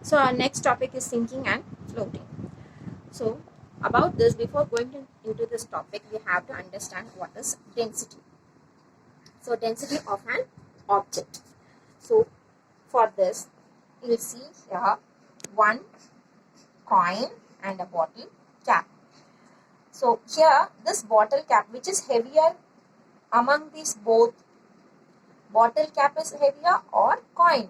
So our next topic is sinking and floating. So about this, before going into this topic, we have to understand what is density. So density of an object. So for this, you will see here one coin and a bottle cap. So here this bottle cap, which is heavier among these both, bottle cap is heavier or coin?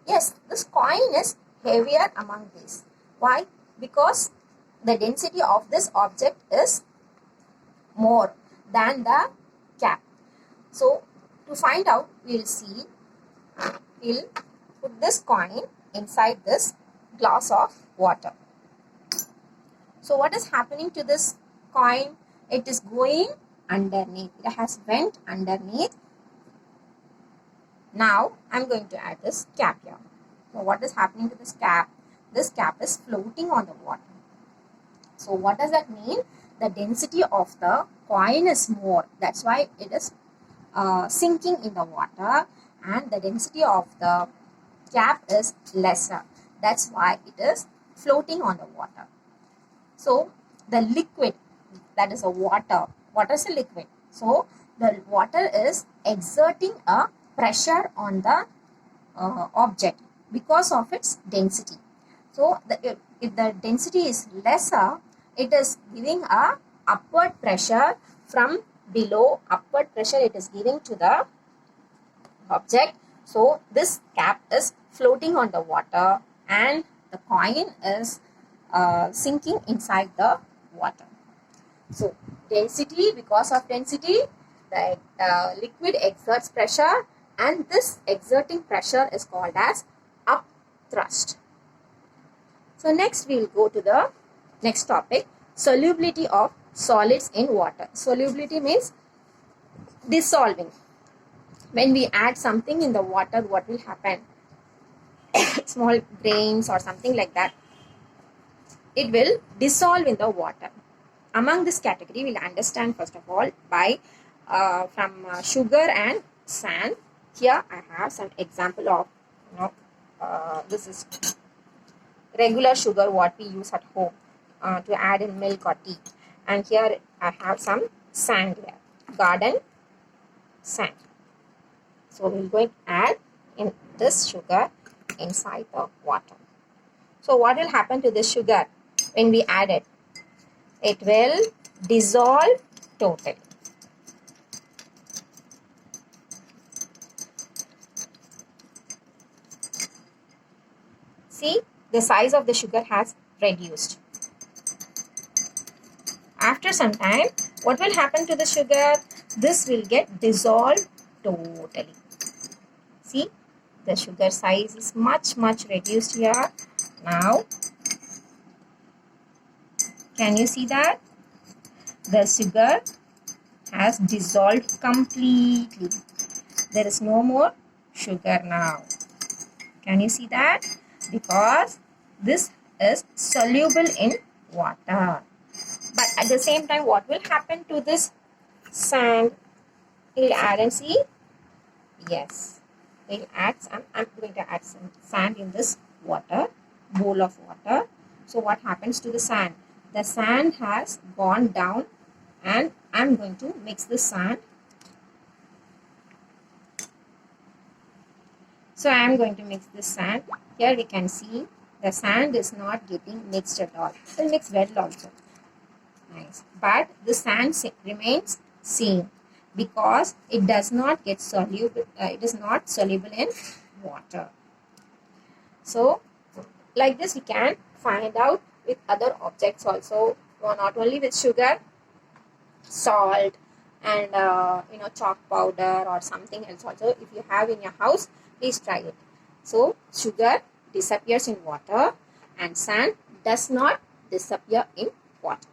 Yes, this coin is heavier among these. Why? Because the density of this object is more than the cap. So to find out, we'll put this coin inside this glass of water. So what is happening to this coin? It is going underneath. It has went underneath. Now I'm going to add this cap here. So what is happening to this cap? This cap is floating on the water. So what does that mean? The density of the coin is more. That's why it is sinking in the water, and the density of the cap is lesser. That's why it is floating on the water. So the liquid, that is a water. Water is a liquid. So the water is exerting a pressure on the object because of its density. So if the density is lesser, it is giving a upward pressure from below. Upward pressure it is giving to the object. So this cap is floating on the water and the coin is sinking inside the water. So density, because of density, the liquid exerts pressure, and this exerting pressure is called as upthrust. So next we will go to the next topic, solubility of solids in water. Solubility means dissolving. When we add something in the water, what will happen? Small grains or something like that, it will dissolve in the water. Among this category, we'll understand first of all by from sugar and sand. Here I have some example of, this is regular sugar what we use at home to add in milk or tea, and here I have some sand here, garden sand. So we're going to add in this sugar inside the water. So what will happen to this sugar when we add it? It will dissolve totally. See, the size of the sugar has reduced. After some time, what will happen to the sugar? This will get dissolved totally. See, the sugar size is much reduced here. Now, can you see that? The sugar has dissolved completely. There is no more sugar now. Can you see that? Because this is soluble in water. But at the same time, what will happen to this sand? We'll add and see. Yes, we'll add some. I'm going to add some sand in this water, bowl of water. So what happens to the sand? The sand has gone down, and I'm going to mix the sand. So I am going to mix this sand. Here we can see the sand is not getting mixed at all. It will mix well also. Nice. But the sand remains same because it does not get soluble. It is not soluble in water. So like this we can find out with other objects also. Not only with sugar, salt, and chalk powder or something else also. If you have in your house, please try it. So sugar disappears in water and sand does not disappear in water.